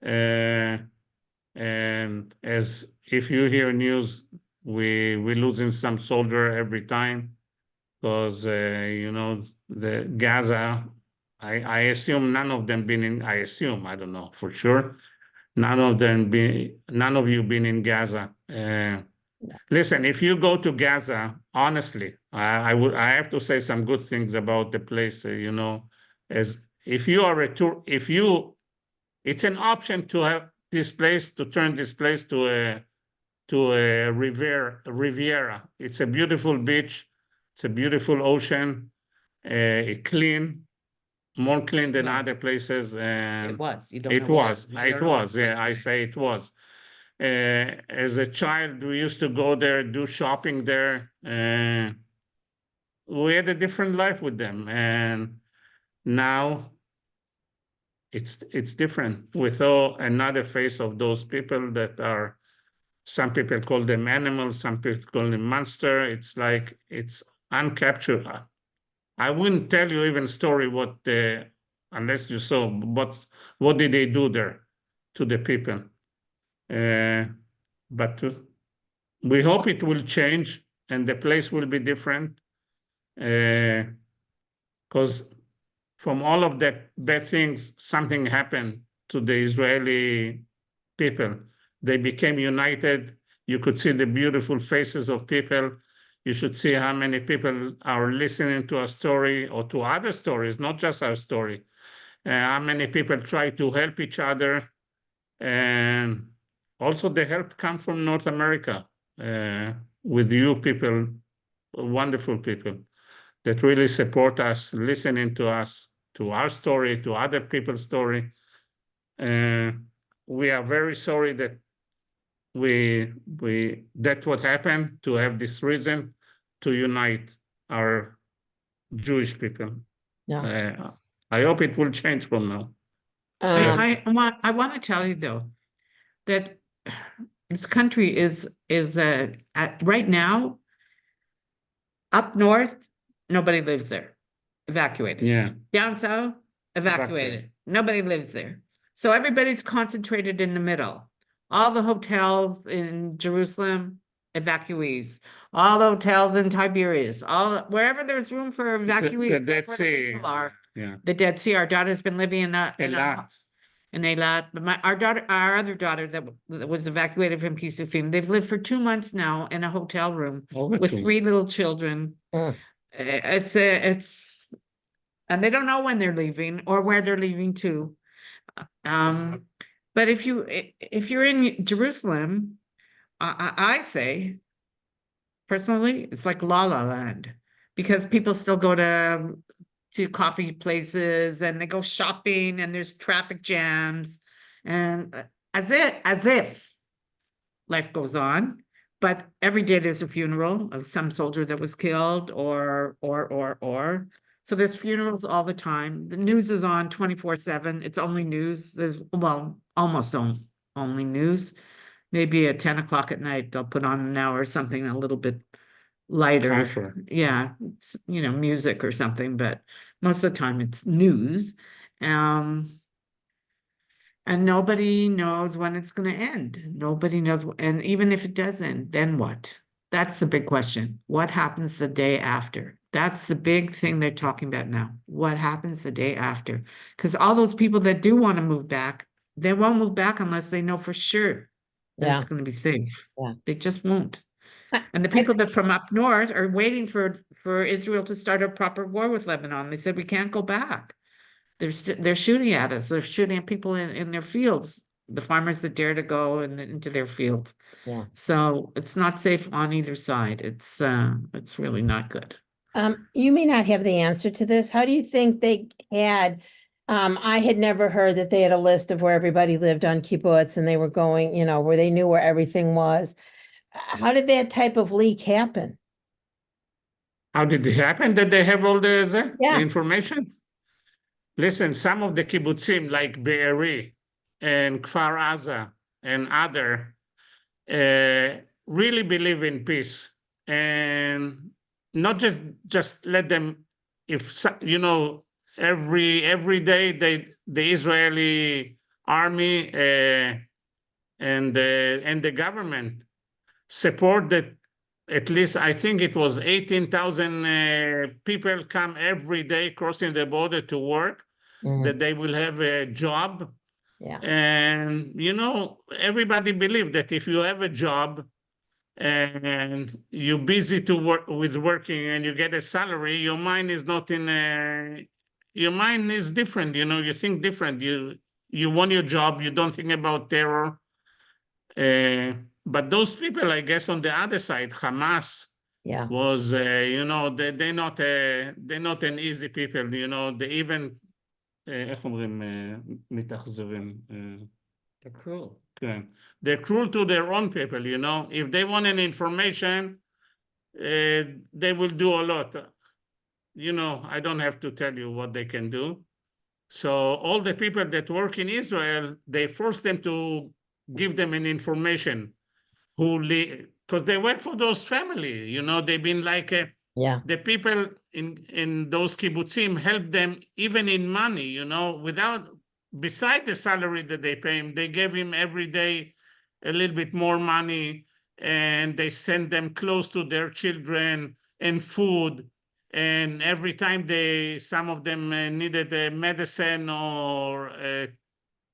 And as if you hear news, we're losing some soldier every time because, the Gaza, I assume none of them I don't know for sure. None of you been in Gaza. Listen, if you go to Gaza, honestly, I have to say some good things about the place. As if you are a tour, it's an option to have this place to turn this place to a Riviera. It's a beautiful beach. It's a beautiful ocean. It clean, more clean than Yeah. other places. It was. You don't It know where. was. You It don't know was. where. Yeah, I say it was. As a child, we used to go there, do shopping there. We had a different life with them, and now it's different. We saw another face of those people that are. Some people call them animals. Some people call them monster. It's like it's uncapturable. I wouldn't tell you even story unless you saw. But what did they do there to the people? But we hope it will change and the place will be different. Because from all of the bad things, something happened to the Israeli people. They became united. You could see the beautiful faces of people. You should see how many people are listening to our story or to other stories, not just our story. How many people try to help each other. And also the help come from North America with you people, wonderful people that really support us, listening to us, to our story, to other people's story. We are very sorry that that's what happened, to have this reason to unite our Jewish people. Yeah. I hope it will change from now. I want to tell you though that this country is right now up north, nobody lives there, evacuated. Yeah. Down south, evacuated. Nobody lives there. So everybody's concentrated in the middle. All the hotels in Jerusalem, evacuees. All the hotels in Tiberias, wherever there's room for evacuees, The that's Dead where the Sea. people are. Yeah. The Dead Sea. Our daughter's been living in A lot. Eilat, but our other daughter that was evacuated from Kisufim, they've lived for 2 months now in a hotel room with 3 little children. It's and they don't know when they're leaving or where they're leaving to. But if you're in Jerusalem, I say personally, it's like La La Land, because people still go to coffee places and they go shopping and there's traffic jams and as if life goes on, but every day there's a funeral of some soldier that was killed or so there's funerals all the time. The news is on 24/7. It's only news. There's almost only news. Maybe at 10 o'clock at night they'll put on an hour or something a little bit lighter. Comfort. Yeah, music or something, but most of the time it's news. And nobody knows when it's going to end. Nobody knows. And even if it does end, then what? That's the big question. What happens the day after? That's the big thing they're talking about now. What happens the day after? Because all those people that do want to move back, they won't move back unless they know for sure that Yeah. it's going to be safe. Yeah. They just won't. I- And the people that from up north are waiting for Israel to start a proper war with Lebanon. They said we can't go back. They're shooting at us. They're shooting at people in their fields. The farmers that dare to go into their fields. Yeah. So it's not safe on either side. It's really not good. You may not have the answer to this. How do you think they had, I had never heard that they had a list of where everybody lived on kibbutz and they were going, you know, where they knew where everything was. How did that type of leak happen? How did it happen that they have all the Yeah. information? Listen, some of the kibbutzim like Be'eri and Kfar Aza and other really believe in peace and not just let them, you know, every day the Israeli army and the government support that. At least I think it was 18,000 people come every day crossing the border to work, that they will have a job. Yeah. And, you know, everybody believes that if you have a job and you're busy to work with working and you get a salary, your mind is not your mind is different, you know, you think different. You want your job, you don't think about terror. But those people, I guess, on the other side, Hamas Yeah. was, you know, they're not an easy people, you know, they even, איך אומרים, מתאכזרים. They're cruel. כן. They're cruel to their own people, you know. If they want an information, they will do a lot. You know, I don't have to tell you what they can do. So all the people that work in Israel, they force them to give them an information because they work for those family, you know, they've been like Yeah. the people in those kibbutzim help them even in money, you know, beside the salary that they pay him, they give him every day a little bit more money, and they send them clothes to their children and food. And every time some of them needed a medicine or a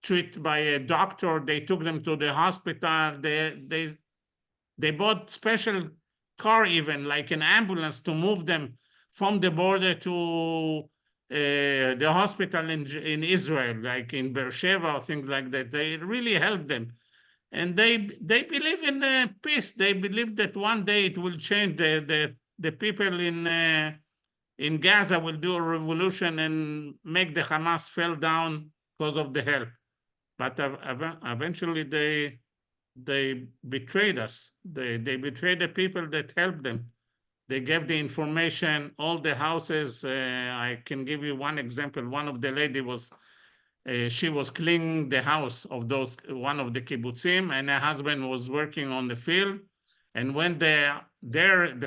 treat by a doctor, they took them to the hospital. They bought special car, even like an ambulance, to move them from the border to the hospital in Israel, like in Beersheba or things like that. They really helped them. And they believe in peace. They believe that one day it will change. The people in Gaza will do a revolution and make the Hamas fall down because of the help. But eventually they betrayed us. They betrayed the people that helped them. They gave the information, all the houses. I can give you one example. One of the lady she was cleaning the house of one of the kibbutzim, and her husband was working on the field. And when the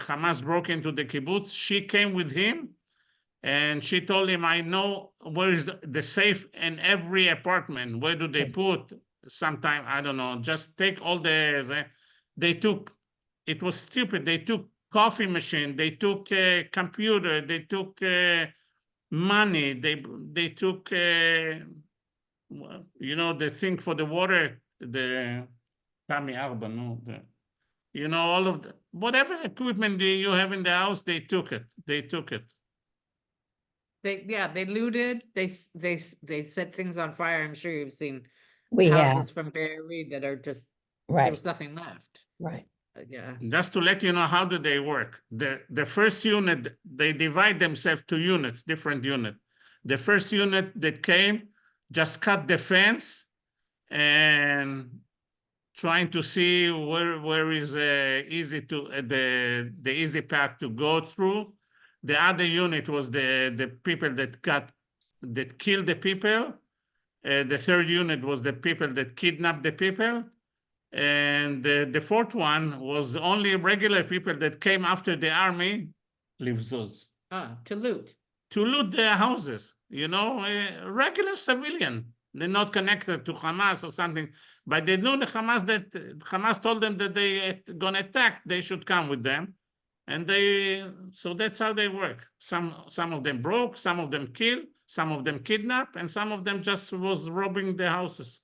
Hamas broke into the kibbutz, she came with him, and she told him, I know where is the safe in every apartment. Where do they put? Sometime, I don't know, just take all they took, it was stupid. They took coffee machine, they took a computer, they took money, they took, you know, the thing for the water, the Tami Arba, no, you know, all of whatever equipment you have in the house, they took it. They took it. They looted. They set things on fire. I'm sure you've seen We houses have. from Beirut that are just Right. there was nothing left. Right. Yeah. Just to let you know, how do they work? The first unit, they divide themselves to units, different units. The first unit that came just cut the fence and trying to see where is easy to the easy path to go through. The other unit was the people that killed the people. The third unit was the people that kidnapped the people. And the fourth one was only regular people that came after the army, Livzos, To loot. to loot their houses, you know, regular civilian. They're not connected to Hamas or something, but they knew Hamas told them that they gonna attack, they should come with them. And so that's how they work. Some of them broke, some of them killed, some of them kidnapped, and some of them just was robbing the houses.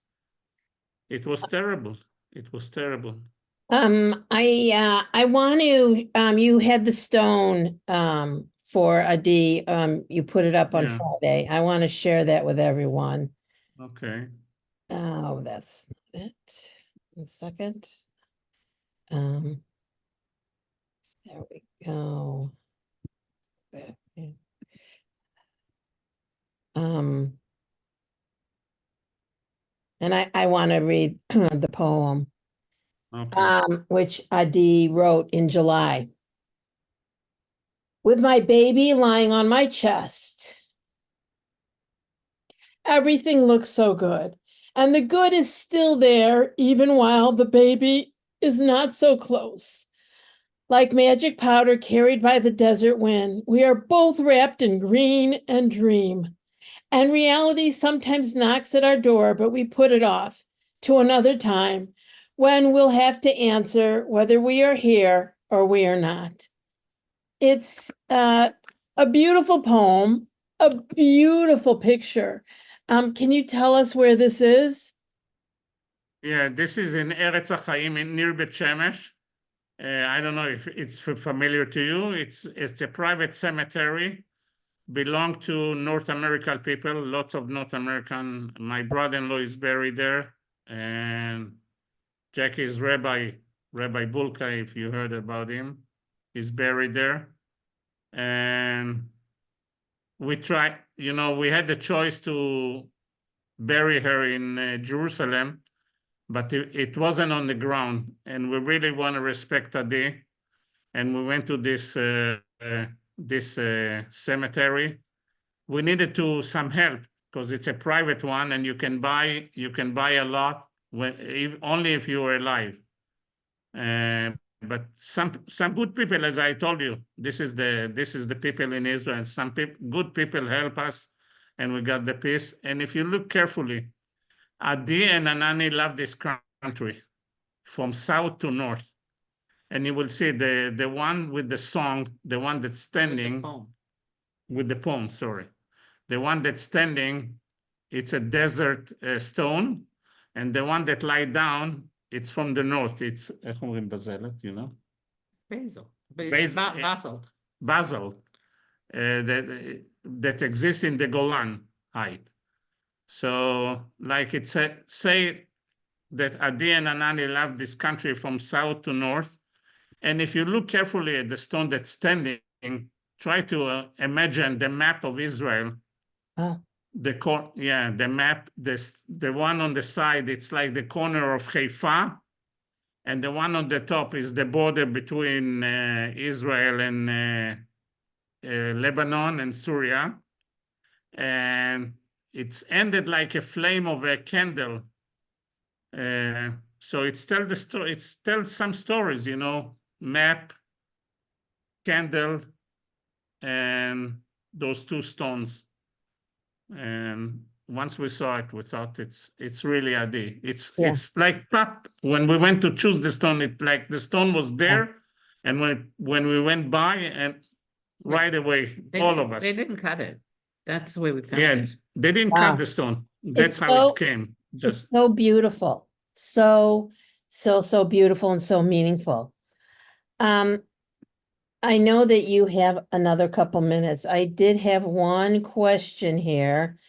It was terrible. It was terrible. I want to, you had the stone, for Adi, you put it up on Yeah. Friday. I want to share that with everyone. Okay. Oh, that's not it. 1 second. There we go. Back in. And I want to read the poem, Okay. which Adi wrote in July. With my baby lying on my chest, everything looks so good. And the good is still there, even while the baby is not so close. Like magic powder carried by the desert wind, we are both wrapped in green and dream. And reality sometimes knocks at our door, but we put it off to another time when we'll have to answer whether we are here or we are not. It's a beautiful poem, a beautiful picture. Can you tell us where this is? Yeah, this is in Eretz HaChaim near Bet Shemesh. I don't know if it's familiar to you. It's a private cemetery, belong to North American people, lots of North American. My brother-in-law is buried there, and Jacqui's Rabbi Bulka, if you heard about him, is buried there. And we had the choice to bury her in Jerusalem, but it wasn't on the ground, and we really want to respect Adi. And we went to this cemetery. We needed some help because it's a private one, and you can buy a lot only if you are alive. But some good people, as I told you, this is the people in Israel. Some good people help us, and we got the peace. And if you look carefully, Adi and Anani love this country from south to north. And you will see the one with the song, the one that's standing with the poem, sorry. The one that's standing, it's a desert stone. And the one that lie down, it's from the north. It's, you know? Basalt. Basalt, that exists in the Golan height. So like it say that Adi and Anani love this country from south to north. And if you look carefully at the stone that's standing, try to imagine the map of Israel. The map, the one on the side, it's like the corner of Haifa, and the one on the top is the border between Israel and Lebanon and Syria. And it's ended like a flame of a candle. So it tells some stories, map, candle, and those two stones. And once we saw it, we thought it's really Adi. It's like pop. When we went to choose the stone, it like the stone was there, and when we went by, and right away, all of us. They didn't cut it. That's the way we found it. They didn't cut the stone. That's how it came. It's so beautiful. So beautiful and so meaningful. I know that you have another couple minutes. I did have one question here,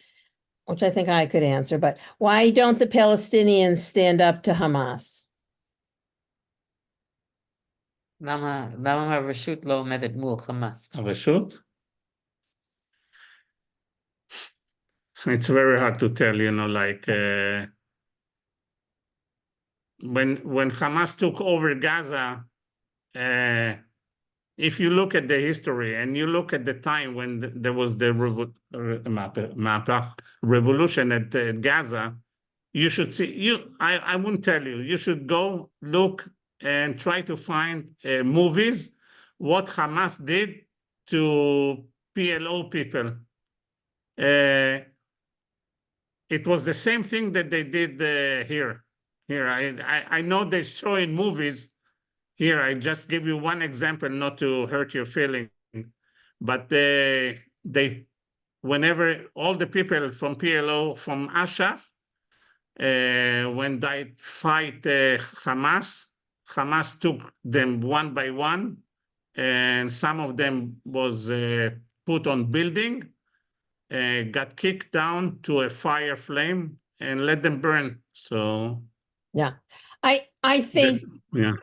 which I think I could answer, but why don't the Palestinians stand up to Hamas? למה הרשות לא עומדת מול חמאס? הרשות? It's very hard to tell, like when Hamas took over Gaza, if you look at the history and you look at the time when there was the revolution at Gaza, you should see, I wouldn't tell you, you should go look and try to find movies, what Hamas did to PLO people. It was the same thing that they did here. I know they show in movies here I just give you one example, not to hurt your feeling, but whenever all the people from PLO, from Ashraf, when they fight Hamas, Hamas took them one by one, and some of them was put on building, got kicked down to a fire flame, and let them burn. So Yeah. I think yeah.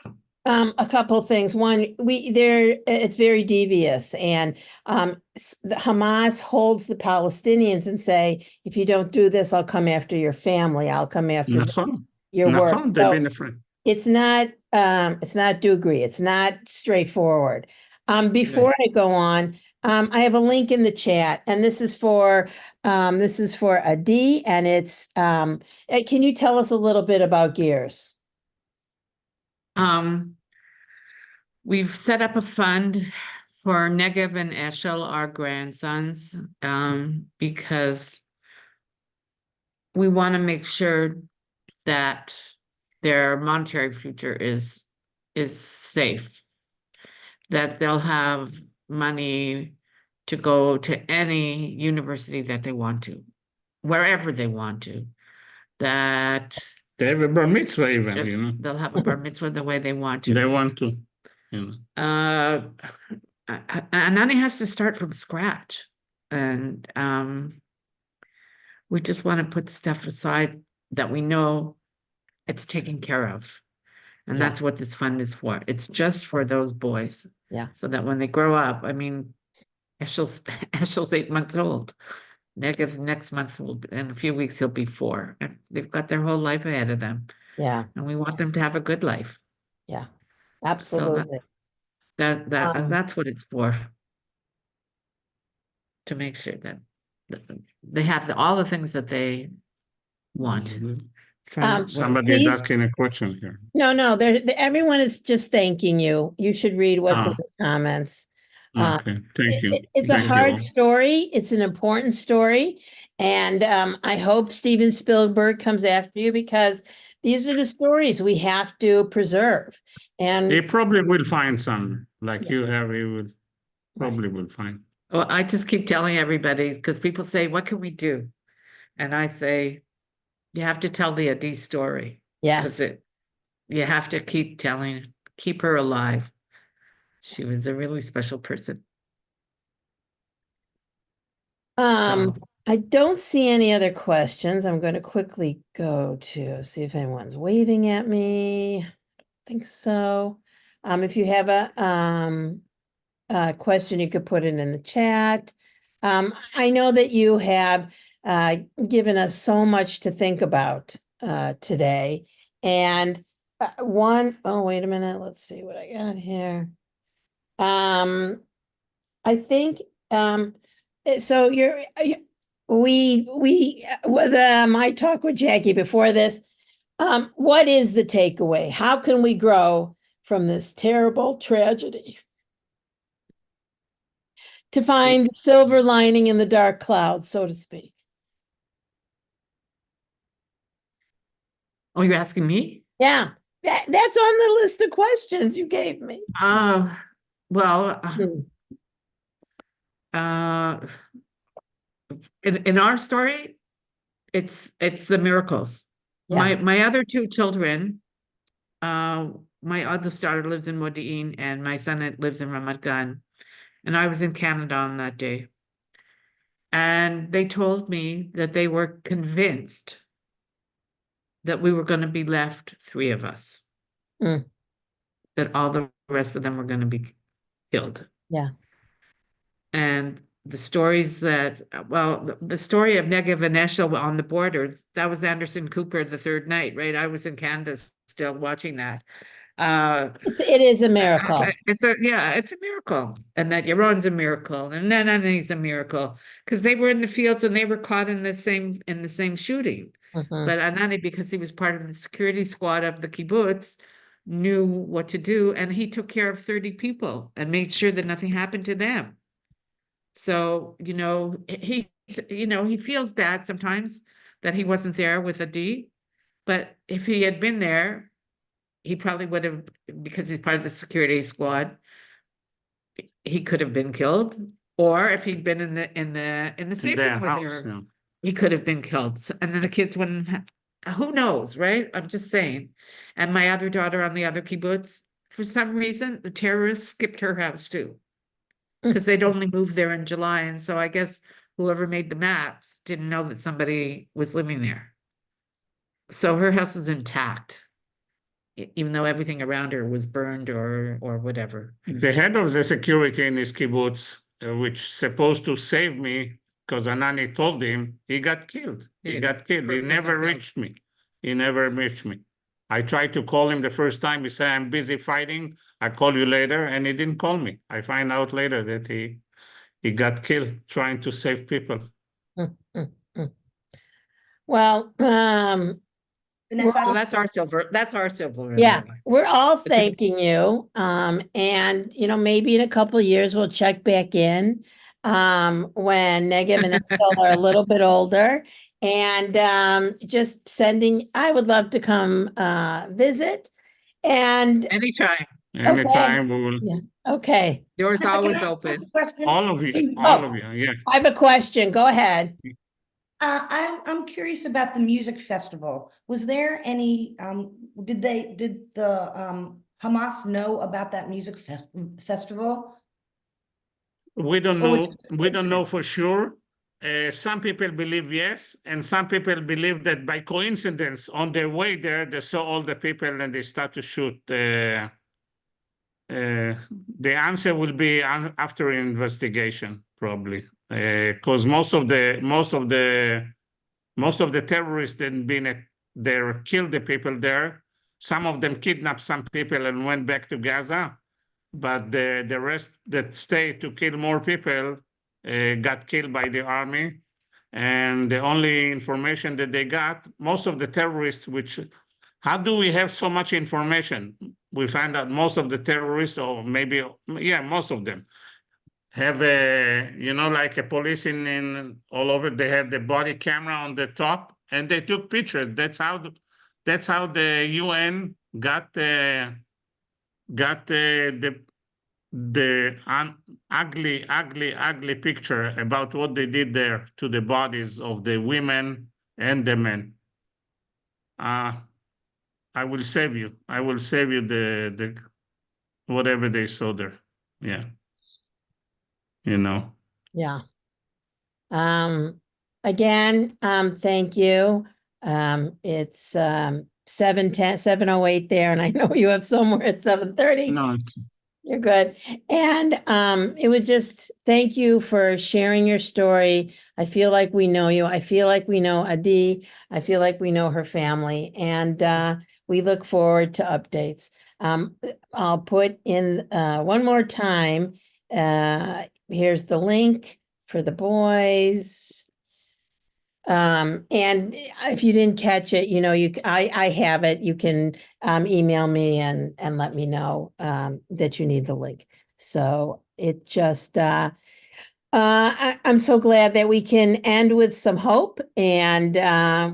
a couple of things. One, it's very devious, and Hamas holds the Palestinians and say, if you don't do this, I'll come after your family. I'll come after נכון, your work. נכון, they've been afraid. It's not Dugri. It's not straightforward. Before I go on, I have a link in the chat, and this is for Adi, and it's can you tell us a little bit about Gears? We've set up a fund for Negev and Eshel, our grandsons, because we want to make sure that their monetary future is safe, that they'll have money to go to any university that they want to, wherever they want to, that They have a bar mitzvah even, you know. they'll have a bar mitzvah the way they want to. They want to, you know. Anani has to start from scratch, and we just want to put stuff aside that we know it's taken care of, and Yeah. that's what this fund is for. It's just for those boys, Yeah. so that when they grow up, I mean, Eshel's 8 months old. Negev next month in a few weeks he'll be 4, and they've got their whole life ahead of them, Yeah. and we want them to have a good life. Yeah. Absolutely. That's what it's for. To make sure that they have all the things that they want. Somebody is please- asking a question here. No, everyone is just thanking you. You should read what's in the comments. Okay, thank you. It's a Thank you hard all. story. It's an important story. And I hope Steven Spielberg comes after you, because these are the stories we have to preserve. And He probably will find some, like you have, he will probably will find. Well, I just keep telling everybody, because people say, what can we do? And I say, you have to tell the Adi story. yes, You have to keep her alive. She was a really special person. I don't see any other questions. I'm going to quickly go to see if anyone's waving at me. I don't think so. If you have a question, you could put it in the chat. I know that you have given us so much to think about today. And oh, wait a minute. Let's see what I got here. I think so with my talk with Jacqui before this, what is the takeaway? How can we grow from this terrible tragedy to find the silver lining in the dark clouds, so to speak? Oh, you're asking me? Yeah, that's on the list of questions you gave me. Well, in our story, it's the miracles. Yeah. My other 2 children, my oldest daughter lives in Modi'in, and my son lives in Ramat Gan, and I was in Canada on that day. And they told me that they were convinced that we were going to be left 3 of us. That all the rest of them were going to be killed. Yeah. And the stories that, the story of Negev and Eshel on the border, that was Anderson Cooper the third night, right? I was in Canada still watching that. It is a miracle. It's a miracle. And that Yaron's a miracle, and then Anani's a miracle, because they were in the fields and they were caught in the same shooting. But Anani, because he was part of the security squad of the kibbutz, knew what to do, and he took care of 30 people and made sure that nothing happened to them. So, he feels bad sometimes that he wasn't there with Adi, but if he had been there, he probably would have, because he's part of the security squad, he could have been killed. Or if he'd been in the safe their room with house, her, yeah. he could have been killed. And then the kids wouldn't, who knows, right? I'm just saying. And my other daughter on the other kibbutz, for some reason, the terrorists skipped her house too. Because they'd only moved there in July, and so I guess whoever made the maps didn't know that somebody was living there. So her house is intact, even though everything around her was burned or whatever. The head of the security in his kibbutz, which supposed to save me, because Anani told him, he got killed. He Yeah, got killed. He person never killed. reached me. He never reached me. I tried to call him the first time. He said, I'm busy fighting. I'll call you later. And he didn't call me. I find out later that he got killed trying to save people. Well, Vanessa, So that's our silver. yeah, anyway. we're all It's a- thanking you. And maybe in a couple of years we'll check back in when Negev and Eshel are a little bit older. And I would love to come visit. And Anytime, Anytime we will, yeah, okay. doors always can I ask open. a question? all of you, yeah. I have a question. Go ahead. I'm curious about the music festival. Was there any, did the Hamas know about that music festival? We don't Or was know. it just a We don't know for coincidence? sure. Some people believe yes, and some people believe that by coincidence, on their way there, they saw all the people and they start to shoot. The answer will be after investigation, probably, because most of the terrorists didn't been there, killed the people there. Some of them kidnapped some people and went back to Gaza. But the rest that stayed to kill more people got killed by the army. And the only information that they got, most of the terrorists, how do we have so much information? We find out most of the terrorists, or maybe, yeah, most of them, have like a police in all over, they have the body camera on the top, and they took pictures. That's how the UN got the ugly picture about what they did there to the bodies of the women and the men. I will save you. I will save you the whatever they saw there. Yeah. Yeah. Again, thank you. It's 7:08 there, and I know you have somewhere at 7:30. No, You're good. And it would just thank you for sharing your story. I feel like we know you. I feel like we know Adi. I feel like we know her family. And we look forward to updates. I'll put in one more time. Here's the link for the boys. And if you didn't catch it, I have it. You can email me and let me know that you need the link. So it just I'm so glad that we can end with some hope, and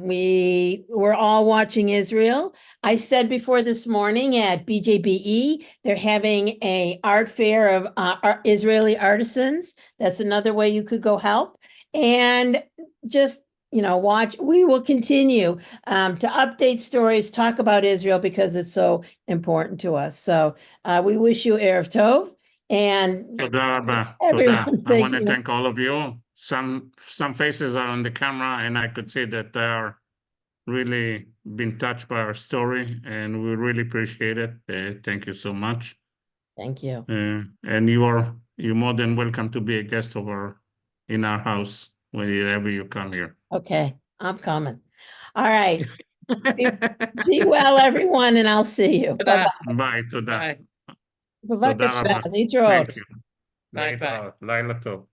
we're all watching Israel. I said before this morning at BJBE, they're having a art fair of Israeli artisans. That's another way you could go help. And just watch. We will continue to update stories, talk about Israel, because it's so important to us. So we wish you Erev Tov. And Toda rabba. everyone's Toda. I want to thinking. thank all of you. Some faces are on the camera, and I could see that they are really been touched by our story, and we really appreciate it. Thank you so much. Thank you. And you're more than welcome to be a guest in our house whenever you come here. Okay, I'm coming. All right. Be well, everyone, and I'll see you. Bye-bye. Bye. Toda. Bye. Toda Bye-bye. rabba. להתראות. Thank you. Bye. Liלה tov. לילה טוב.